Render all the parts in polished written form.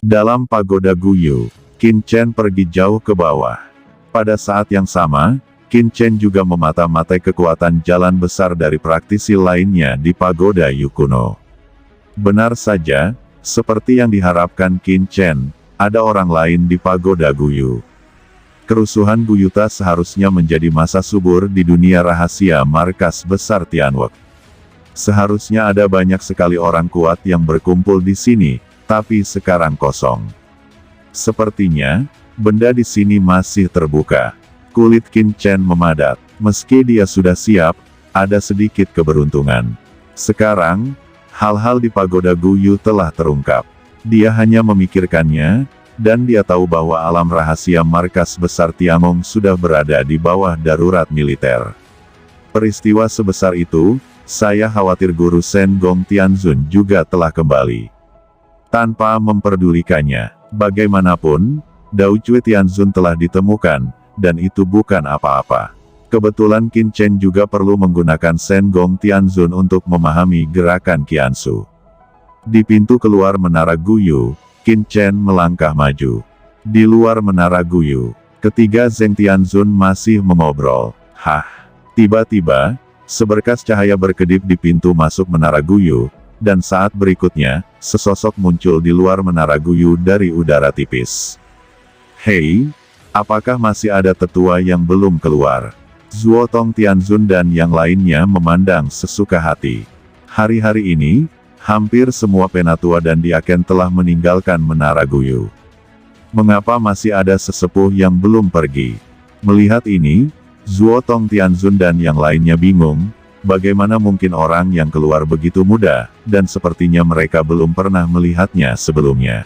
Dalam pagoda Guyu, Qin Chen pergi jauh ke bawah. Pada saat yang sama, Qin Chen juga memata-matai kekuatan jalan besar dari praktisi lainnya di pagoda Yu kuno. Benar saja, seperti yang diharapkan Qin Chen, ada orang lain di pagoda Guyu. Kerusuhan Guyuta seharusnya menjadi masa subur di dunia rahasia markas besar Tianwek. Seharusnya ada banyak sekali orang kuat yang berkumpul di sini, tapi sekarang kosong. Sepertinya, benda di sini masih terbuka. Kulit Qin Chen memadat. Meski dia sudah siap, ada sedikit keberuntungan. Sekarang, hal-hal di pagoda Guyu telah terungkap. Dia hanya memikirkannya, dan dia tahu bahwa alam rahasia markas besar Tiangong sudah berada di bawah darurat militer. Peristiwa sebesar itu, saya khawatir guru Shen Gong Tianzun juga telah kembali. Tanpa memperdulikannya, bagaimanapun, Dao Cue Tianzun telah ditemukan, dan itu bukan apa-apa. Kebetulan Qin Chen juga perlu menggunakan Shen Gong Tianzun untuk memahami gerakan Qiansu. Di pintu keluar menara Guyu, Qin Chen melangkah maju. Di luar menara Guyu, ketiga Zheng Tianzun masih mengobrol. Tiba-tiba, seberkas cahaya berkedip di pintu masuk menara Guyu, dan saat berikutnya, sesosok muncul di luar menara Guyu dari udara tipis. Hei, apakah masih ada tetua yang belum keluar? Zuo Tong Tianzun dan yang lainnya memandang sesuka hati. Hari-hari ini, hampir semua penatua dan diaken telah meninggalkan menara Guyu. Mengapa masih ada sesepuh yang belum pergi? Melihat ini, Zuo Tong Tianzun dan yang lainnya bingung, bagaimana mungkin orang yang keluar begitu mudah, dan sepertinya mereka belum pernah melihatnya sebelumnya.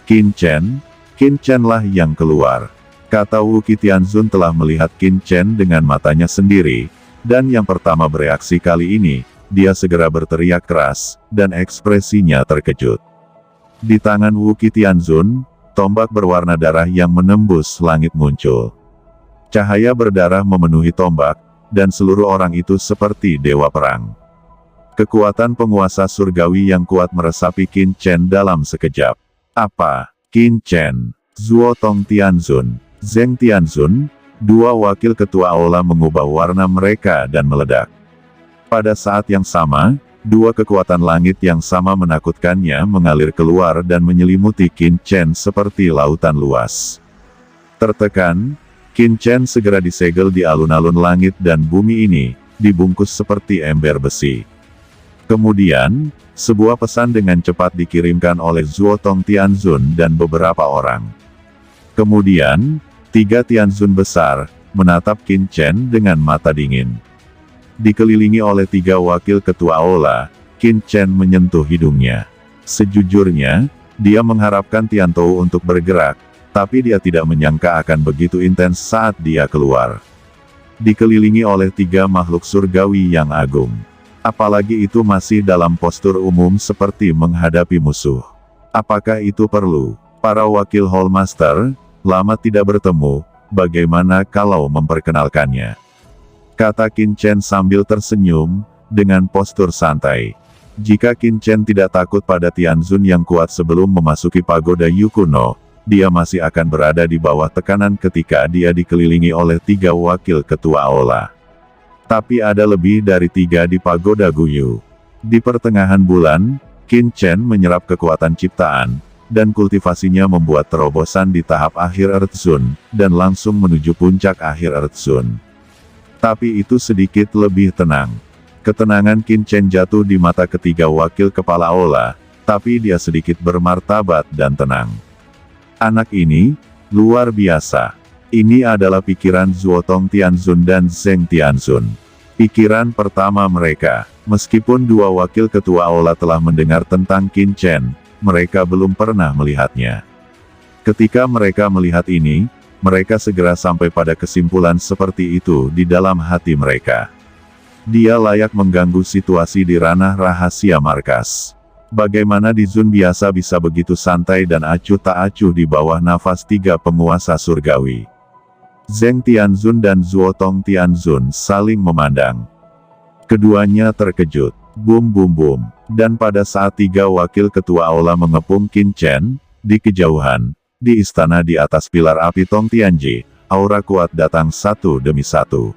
Qin Chen lah yang keluar. Kata Wu Qitianzun telah melihat Qin Chen dengan matanya sendiri, dan yang pertama bereaksi kali ini, dia segera berteriak keras, dan ekspresinya terkejut. Di tangan Wu Qitianzun, tombak berwarna darah yang menembus langit muncul. Cahaya berdarah memenuhi tombak, dan seluruh orang itu seperti dewa perang. Kekuatan penguasa surgawi yang kuat meresapi Qin Chen dalam sekejap. Apa? Qin Chen, Zuo Tong Tianzun, Zheng Tianzun, dua wakil ketua aula mengubah warna mereka dan meledak. Pada saat yang sama, dua kekuatan langit yang sama menakutkannya mengalir keluar dan menyelimuti Qin Chen seperti lautan luas. Tertekan, Qin Chen segera disegel di alun-alun langit dan bumi ini, dibungkus seperti ember besi. Kemudian, sebuah pesan dengan cepat dikirimkan oleh Zuo Tong Tianzun dan beberapa orang. Kemudian, tiga Tianzun besar, menatap Qin Chen dengan mata dingin. Dikelilingi oleh tiga wakil ketua aula, Qin Chen menyentuh hidungnya. Sejujurnya, dia mengharapkan Tiantou untuk bergerak, tapi dia tidak menyangka akan begitu intens saat dia keluar. Dikelilingi oleh tiga makhluk surgawi yang agung. Apalagi itu masih dalam postur umum seperti menghadapi musuh. Apakah itu perlu? Para wakil Hallmaster, lama tidak bertemu, bagaimana kalau memperkenalkannya? Kata Qin Chen sambil tersenyum, dengan postur santai. Jika Qin Chen tidak takut pada Tianzun yang kuat sebelum memasuki pagoda Yu kuno, dia masih akan berada di bawah tekanan ketika dia dikelilingi oleh tiga wakil ketua aula. Tapi ada lebih dari tiga di pagoda Guyu. Di pertengahan bulan, Qin Chen menyerap kekuatan ciptaan, dan kultivasinya membuat terobosan di tahap akhir Earth Zone, dan langsung menuju puncak akhir Earth Zone. Tapi itu sedikit lebih tenang. Ketenangan Qin Chen jatuh di mata ketiga wakil kepala aula, tapi dia sedikit bermartabat dan tenang. Anak ini, luar biasa. Ini adalah pikiran Zuo Tong Tianzun dan Zheng Tianzun. Pikiran pertama mereka, meskipun dua wakil ketua aula telah mendengar tentang Qin Chen, mereka belum pernah melihatnya. Ketika mereka melihat ini, mereka segera sampai pada kesimpulan seperti itu di dalam hati mereka. Dia layak mengganggu situasi di ranah rahasia markas. Bagaimana di Zun biasa bisa begitu santai dan acuh tak acuh di bawah nafas tiga penguasa surgawi. Zheng Tianzun dan Zuo Tong Tianzun saling memandang. Keduanya terkejut. Bum bum bum. Dan pada saat tiga wakil ketua aula mengepung Qin Chen, di kejauhan, di istana di atas pilar api Tong Tianji, aura kuat datang satu demi satu.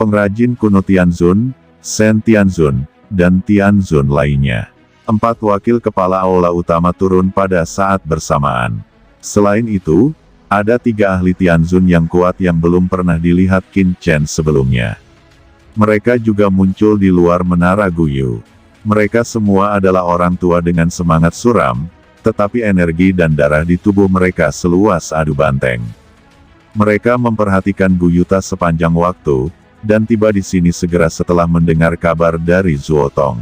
Pengrajin kuno Tianzun, Shen Tianzun, dan Tianzun lainnya. 4 wakil kepala aula utama turun pada saat bersamaan. Selain itu, ada 3 ahli Tianzun yang kuat yang belum pernah dilihat Qin Chen sebelumnya. Mereka juga muncul di luar menara Guyu. Mereka semua adalah orang tua dengan semangat suram, tetapi energi dan darah di tubuh mereka seluas adu banteng. Mereka memperhatikan Guyuta sepanjang waktu, dan tiba di sini segera setelah mendengar kabar dari Zuotong.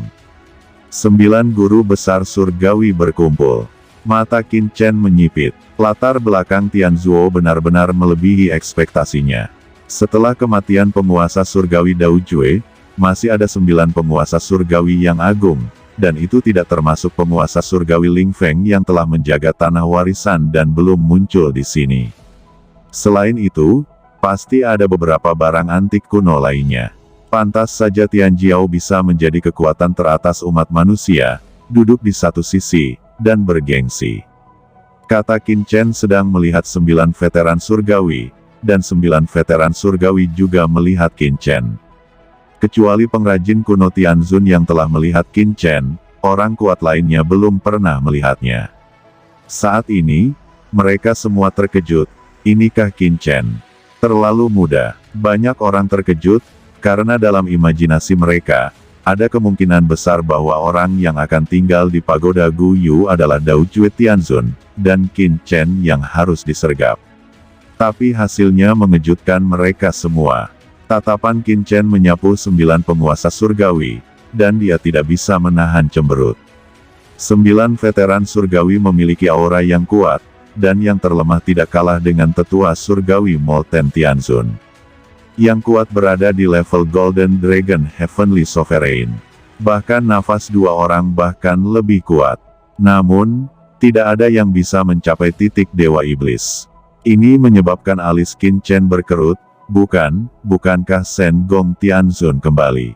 9 guru besar surgawi berkumpul. Mata Qin Chen menyipit. Latar belakang Tianzuo benar-benar melebihi ekspektasinya. Setelah kematian penguasa surgawi Dao Jue, masih ada 9 penguasa surgawi yang agung, dan itu tidak termasuk penguasa surgawi Ling Feng yang telah menjaga tanah warisan dan belum muncul di sini. Selain itu, pasti ada beberapa barang antik kuno lainnya. Pantas saja Tianjiao bisa menjadi kekuatan teratas umat manusia, duduk di satu sisi, dan bergengsi. Kata Qin Chen sedang melihat 9 veteran surgawi, dan 9 veteran surgawi juga melihat Qin Chen. Kecuali pengrajin kuno Tianzun yang telah melihat Qin Chen, orang kuat lainnya belum pernah melihatnya. Saat ini, mereka semua terkejut, inikah Qin Chen? Terlalu muda. Banyak orang terkejut, karena dalam imajinasi mereka, ada kemungkinan besar bahwa orang yang akan tinggal di pagoda Guyu adalah Dao Jue Tianzun, dan Qin Chen yang harus disergap. Tapi hasilnya mengejutkan mereka semua. Tatapan Qin Chen menyapu 9 penguasa surgawi, dan dia tidak bisa menahan cemberut. 9 veteran surgawi memiliki aura yang kuat, dan yang terlemah tidak kalah dengan tetua surgawi Molten Tianzun. Yang kuat berada di level Golden Dragon Heavenly Sovereign. Bahkan nafas 2 orang bahkan lebih kuat. Namun, tidak ada yang bisa mencapai titik Dewa Iblis. Ini menyebabkan alis Qin Chen berkerut, bukankah Shen Gong Tianzun kembali?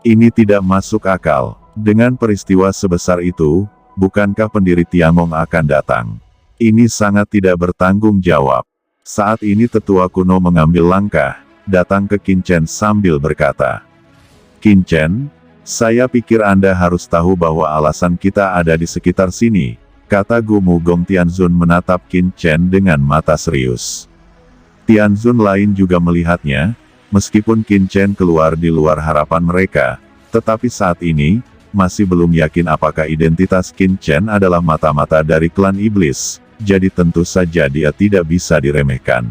Ini tidak masuk akal. Dengan peristiwa sebesar itu, bukankah pendiri Tiangong akan datang? Ini sangat tidak bertanggung jawab. Saat ini tetua kuno mengambil langkah, datang ke Qin Chen sambil berkata, "Qin Chen, saya pikir Anda harus tahu bahwa alasan kita ada di sekitar sini," kata Gumu Gong Tianzun menatap Qin Chen dengan mata serius. Tianzun lain juga melihatnya, meskipun Qin Chen keluar di luar harapan mereka, tetapi saat ini, masih belum yakin apakah identitas Qin Chen adalah mata-mata dari klan iblis. Jadi tentu saja dia tidak bisa diremehkan.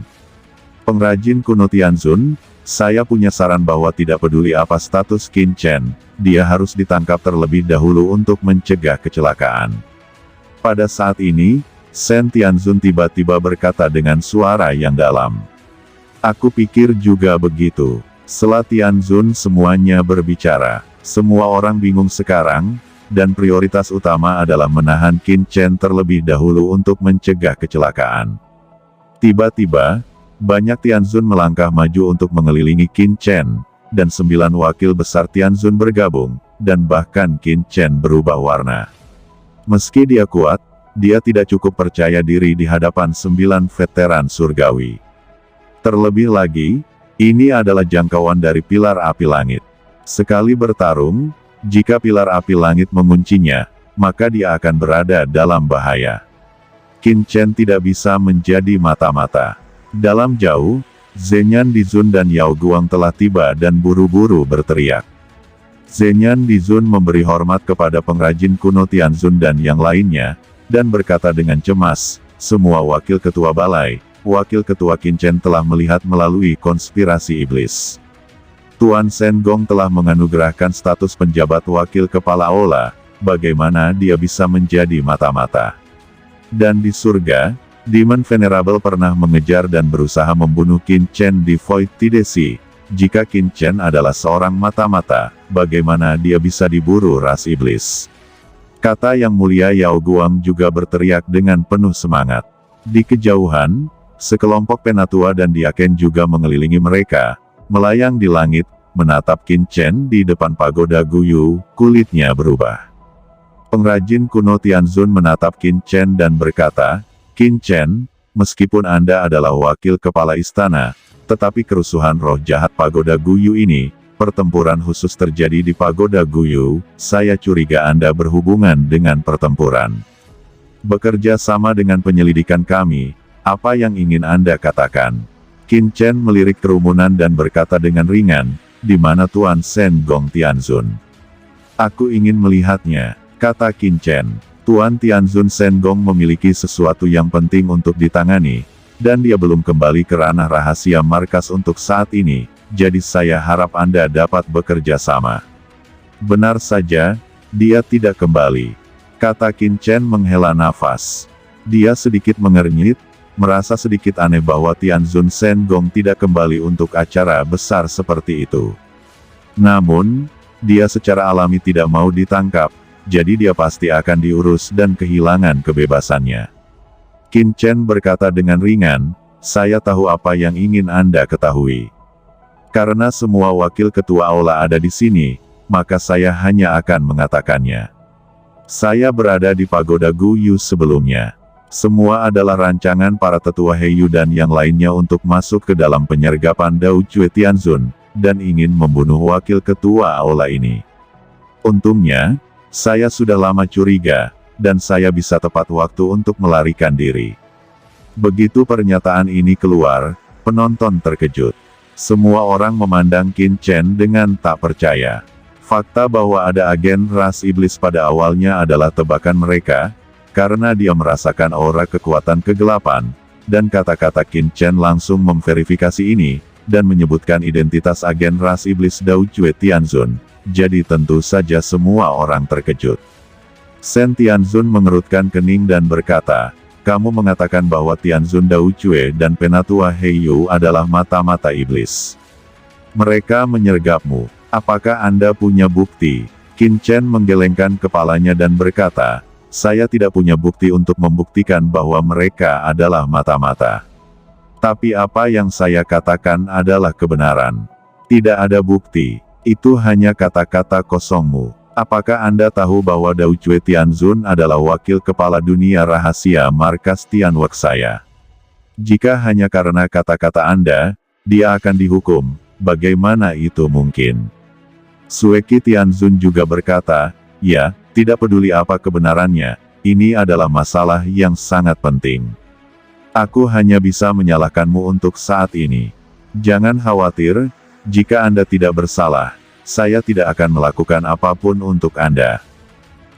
Pengrajin kuno Tianzun, saya punya saran bahwa tidak peduli apa status Qin Chen, dia harus ditangkap terlebih dahulu untuk mencegah kecelakaan. Pada saat ini, Shen Tianzun tiba-tiba berkata dengan suara yang dalam. Aku pikir juga begitu. Setelah Tianzun semuanya berbicara. Semua orang bingung sekarang, dan prioritas utama adalah menahan Qin Chen terlebih dahulu untuk mencegah kecelakaan. Tiba-tiba, banyak Tianzun melangkah maju untuk mengelilingi Qin Chen, dan 9 wakil besar Tianzun bergabung, dan bahkan Qin Chen berubah warna. Meski dia kuat, dia tidak cukup percaya diri di hadapan 9 veteran surgawi. Terlebih lagi, ini adalah jangkauan dari pilar api langit. Sekali bertarung, jika pilar api langit menguncinya, maka dia akan berada dalam bahaya. Qin Chen tidak bisa menjadi mata-mata. Dalam jauh, Zhenyan Dizun dan Yao Guang telah tiba dan buru-buru berteriak. Zhenyan Dizun memberi hormat kepada pengrajin kuno Tianzun dan yang lainnya, dan berkata dengan cemas, semua wakil ketua balai, wakil ketua Qin Chen telah melihat melalui konspirasi iblis. Tuan Shen Gong telah menganugerahkan status penjabat wakil kepala aula, bagaimana dia bisa menjadi mata-mata? Dan di surga, Demon Venerable pernah mengejar dan berusaha membunuh Qin Chen di Void Tidesi. Jika Qin Chen adalah seorang mata-mata, bagaimana dia bisa diburu ras iblis? Kata Yang Mulia Yao Guang juga berteriak dengan penuh semangat. Di kejauhan, sekelompok penatua dan diaken juga mengelilingi mereka, melayang di langit, menatap Qin Chen di depan pagoda Guyu, kulitnya berubah. Pengrajin kuno Tianzun menatap Qin Chen dan berkata, "Qin Chen, meskipun Anda adalah wakil kepala istana, tetapi kerusuhan roh jahat Pagoda Guyu ini, pertempuran khusus terjadi di Pagoda Guyu, saya curiga Anda berhubungan dengan pertempuran. Bekerja sama dengan penyelidikan kami, apa yang ingin Anda katakan?" Qin Chen melirik kerumunan dan berkata dengan ringan, "Di mana Tuan Shen Gong Tianzun?" "Aku ingin melihatnya," kata Qin Chen. Tuan Tianzun Shen Gong memiliki sesuatu yang penting untuk ditangani, dan dia belum kembali ke ranah rahasia markas untuk saat ini, jadi saya harap Anda dapat bekerja sama. "Benar saja, dia tidak kembali," kata Qin Chen menghela nafas. Dia sedikit mengernyit, merasa sedikit aneh bahwa Tianzun Shen Gong tidak kembali untuk acara besar seperti itu. Namun, dia secara alami tidak mau ditangkap, jadi dia pasti akan diurus dan kehilangan kebebasannya. Qin Chen berkata dengan ringan, "Saya tahu apa yang ingin Anda ketahui. Karena semua wakil ketua aula ada di sini, maka saya hanya akan mengatakannya. Saya berada di Pagoda Guyu sebelumnya. Semua adalah rancangan para tetua Heiyu dan yang lainnya untuk masuk ke dalam penyergapan Dao Cue Tianzun, dan ingin membunuh wakil ketua aula ini. Untungnya, saya sudah lama curiga, dan saya bisa tepat waktu untuk melarikan diri." Begitu pernyataan ini keluar, penonton terkejut. Semua orang memandang Qin Chen dengan tak percaya. Fakta bahwa ada agen ras iblis pada awalnya adalah tebakan mereka, karena dia merasakan aura kekuatan kegelapan, dan kata-kata Qin Chen langsung memverifikasi ini, dan menyebutkan identitas agen ras iblis Dao Cue Tianzun. Jadi tentu saja semua orang terkejut. Shen Tianzun mengerutkan kening dan berkata, "Kamu mengatakan bahwa Tianzun Dao Cue dan Penatua Heiyu adalah mata-mata iblis. Mereka menyergapmu. Apakah Anda punya bukti?" Qin Chen menggelengkan kepalanya dan berkata, "Saya tidak punya bukti untuk membuktikan bahwa mereka adalah mata-mata. Tapi apa yang saya katakan adalah kebenaran. Tidak ada bukti. Itu hanya kata-kata kosongmu. Apakah Anda tahu bahwa Dao Cue Tianzun adalah wakil kepala dunia rahasia markas Tianwek saya? Jika hanya karena kata-kata Anda, dia akan dihukum. Bagaimana itu mungkin?" Sueki Tianzun juga berkata, "Ya, tidak peduli apa kebenarannya, ini adalah masalah yang sangat penting. Aku hanya bisa menyalahkanmu untuk saat ini. Jangan khawatir, jika Anda tidak bersalah, saya tidak akan melakukan apapun untuk Anda.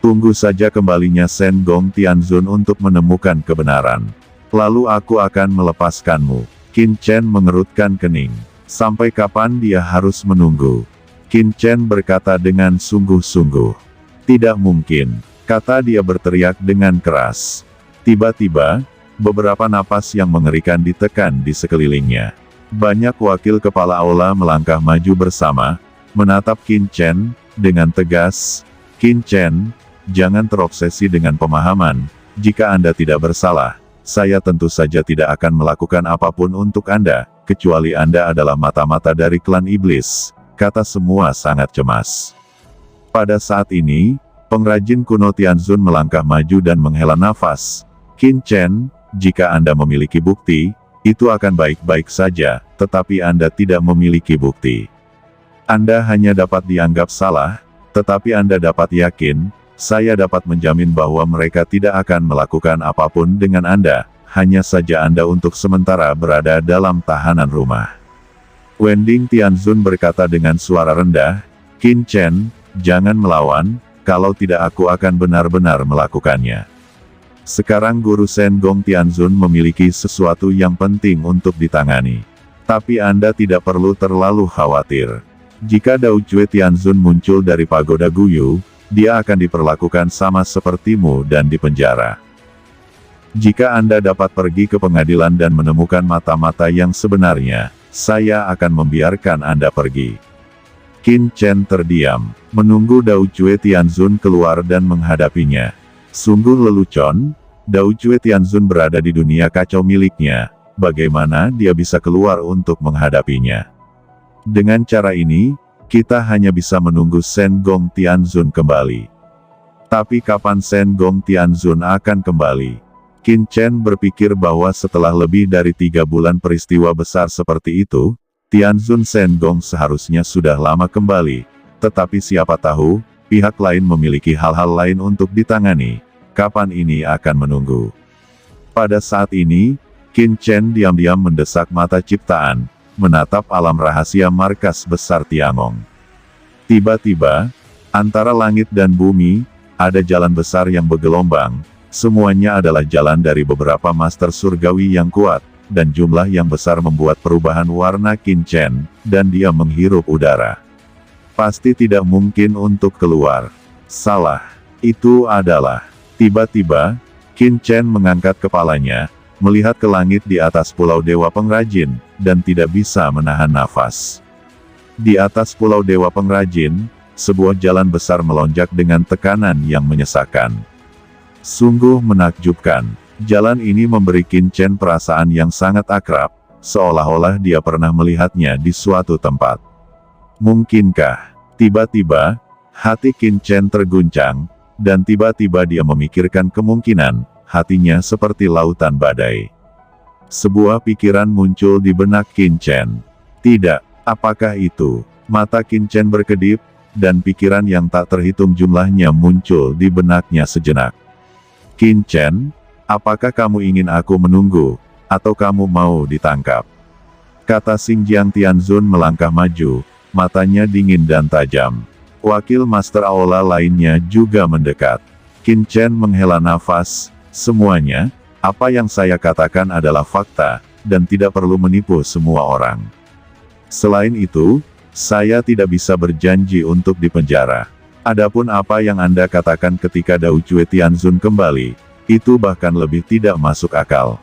Tunggu saja kembalinya Shen Gong Tianzun untuk menemukan kebenaran. Lalu aku akan melepaskanmu." Qin Chen mengerutkan kening. Sampai kapan dia harus menunggu? Qin Chen berkata dengan sungguh-sungguh. "Tidak mungkin," kata dia berteriak dengan keras. Tiba-tiba, beberapa napas yang mengerikan ditekan di sekelilingnya. Banyak wakil kepala aula melangkah maju bersama, menatap Qin Chen, dengan tegas. "Qin Chen, jangan terobsesi dengan pemahaman, jika Anda tidak bersalah, saya tentu saja tidak akan melakukan apapun untuk Anda, kecuali Anda adalah mata-mata dari klan iblis," kata semua sangat cemas. Pada saat ini, pengrajin kuno Tianzun melangkah maju dan menghela nafas. "Qin Chen, jika Anda memiliki bukti, itu akan baik-baik saja, tetapi Anda tidak memiliki bukti. Anda hanya dapat dianggap salah, tetapi Anda dapat yakin, saya dapat menjamin bahwa mereka tidak akan melakukan apapun dengan Anda, hanya saja Anda untuk sementara berada dalam tahanan rumah." Wending Tianzun berkata dengan suara rendah, "Qin Chen, jangan melawan, kalau tidak aku akan benar-benar melakukannya. Sekarang Guru Shen Gong Tianzun memiliki sesuatu yang penting untuk ditangani. Tapi Anda tidak perlu terlalu khawatir. Jika Dao Cue Tianzun muncul dari Pagoda Guyu, dia akan diperlakukan sama sepertimu dan dipenjara. Jika Anda dapat pergi ke pengadilan dan menemukan mata-mata yang sebenarnya, saya akan membiarkan Anda pergi." Qin Chen terdiam, menunggu Dao Cue Tianzun keluar dan menghadapinya. Sungguh lelucon, Dao Cue Tianzun berada di dunia kacau miliknya, bagaimana dia bisa keluar untuk menghadapinya? Dengan cara ini, kita hanya bisa menunggu Shen Gong Tianzun kembali. Tapi kapan Shen Gong Tianzun akan kembali? Qin Chen berpikir bahwa setelah lebih dari 3 bulan peristiwa besar seperti itu, Tianzun Shen Gong seharusnya sudah lama kembali. Tetapi siapa tahu, pihak lain memiliki hal-hal lain untuk ditangani. Kapan ini akan menunggu? Pada saat ini, Qin Chen diam-diam mendesak mata ciptaan, menatap alam rahasia markas besar Tiangong. Tiba-tiba, antara langit dan bumi, ada jalan besar yang bergelombang. Semuanya adalah jalan dari beberapa master surgawi yang kuat, dan jumlah yang besar membuat perubahan warna Qin Chen, dan dia menghirup udara. Pasti tidak mungkin untuk keluar. Salah. Itu adalah. Tiba-tiba, Qin Chen mengangkat kepalanya, melihat ke langit di atas Pulau Dewa Pengrajin, dan tidak bisa menahan nafas. Di atas Pulau Dewa Pengrajin, sebuah jalan besar melonjak dengan tekanan yang menyesakkan. Sungguh menakjubkan. Jalan ini memberi Qin Chen perasaan yang sangat akrab, seolah-olah dia pernah melihatnya di suatu tempat. Mungkinkah? Tiba-tiba, hati Qin Chen terguncang, dan tiba-tiba dia memikirkan kemungkinan, hatinya seperti lautan badai. Sebuah pikiran muncul di benak Qin Chen. Tidak, apakah itu? Mata Qin Chen berkedip, dan pikiran yang tak terhitung jumlahnya muncul di benaknya sejenak. Qin Chen, apakah kamu ingin aku menunggu, atau kamu mau ditangkap? Kata Xinjiang Tianzun melangkah maju, matanya dingin dan tajam. Wakil Master Aula lainnya juga mendekat. Qin Chen menghela nafas, semuanya, apa yang saya katakan adalah fakta, dan tidak perlu menipu semua orang. Selain itu, saya tidak bisa berjanji untuk dipenjara. Adapun apa yang Anda katakan ketika Dao Jue Tianzun kembali, itu bahkan lebih tidak masuk akal.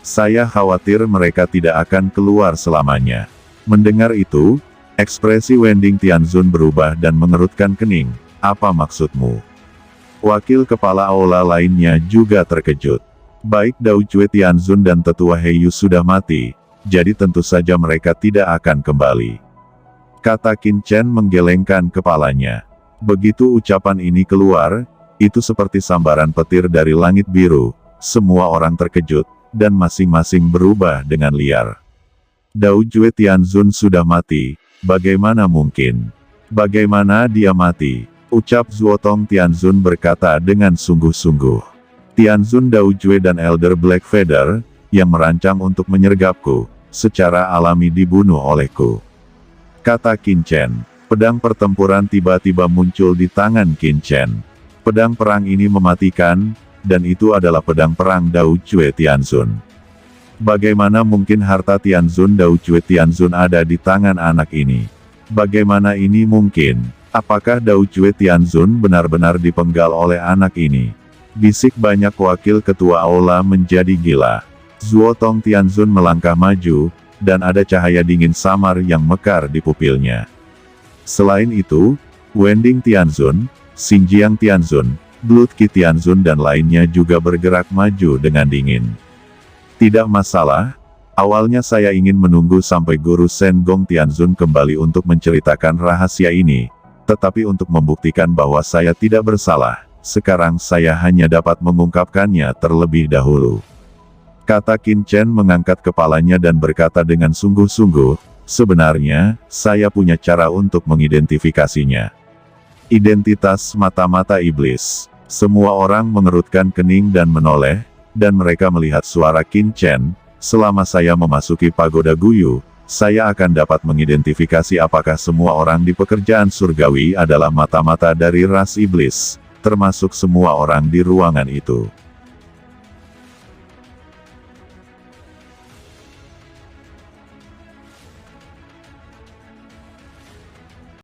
Saya khawatir mereka tidak akan keluar selamanya. Mendengar itu, ekspresi Wending Tianzun berubah dan mengerutkan kening. Apa maksudmu? Wakil kepala aula lainnya juga terkejut. Baik Dao Jue Tianzun dan Tetua Heiyu sudah mati, jadi tentu saja mereka tidak akan kembali. Kata Qin Chen menggelengkan kepalanya. Begitu ucapan ini keluar, itu seperti sambaran petir dari langit biru. Semua orang terkejut, dan masing-masing berubah dengan liar. Dao Jue Tianzun sudah mati, bagaimana mungkin? Bagaimana dia mati? Ucap Zuotong Tianzun berkata dengan sungguh-sungguh. Tianzun Dao Jue dan Elder Black Feather, yang merancang untuk menyergapku, secara alami dibunuh olehku. Kata Qin Chen. Pedang pertempuran tiba-tiba muncul di tangan Qin Chen. Pedang perang ini mematikan, dan itu adalah pedang perang Dao Jue Tianzun. Bagaimana mungkin harta Tianzun Dao Jue Tianzun ada di tangan anak ini? Bagaimana ini mungkin? Apakah Dao Jue Tianzun benar-benar dipenggal oleh anak ini? Bisik banyak wakil ketua aula menjadi gila. Zuotong Tianzun melangkah maju, dan ada cahaya dingin samar yang mekar di pupilnya. Selain itu, Wending Tianzun, Xinjiang Tianzun, Blood Qi Tianzun dan lainnya juga bergerak maju dengan dingin. Tidak masalah, awalnya saya ingin menunggu sampai Guru Shen Gong Tianzun kembali untuk menceritakan rahasia ini, tetapi untuk membuktikan bahwa saya tidak bersalah, sekarang saya hanya dapat mengungkapkannya terlebih dahulu. Kata Qin Chen mengangkat kepalanya dan berkata dengan sungguh-sungguh, sebenarnya, saya punya cara untuk mengidentifikasinya. Identitas mata-mata iblis. Semua orang mengerutkan kening dan menoleh, dan mereka melihat suara Qin Chen. Selama saya memasuki Pagoda Guyu, saya akan dapat mengidentifikasi apakah semua orang di pekerjaan surgawi adalah mata-mata dari ras iblis, termasuk semua orang di ruangan itu.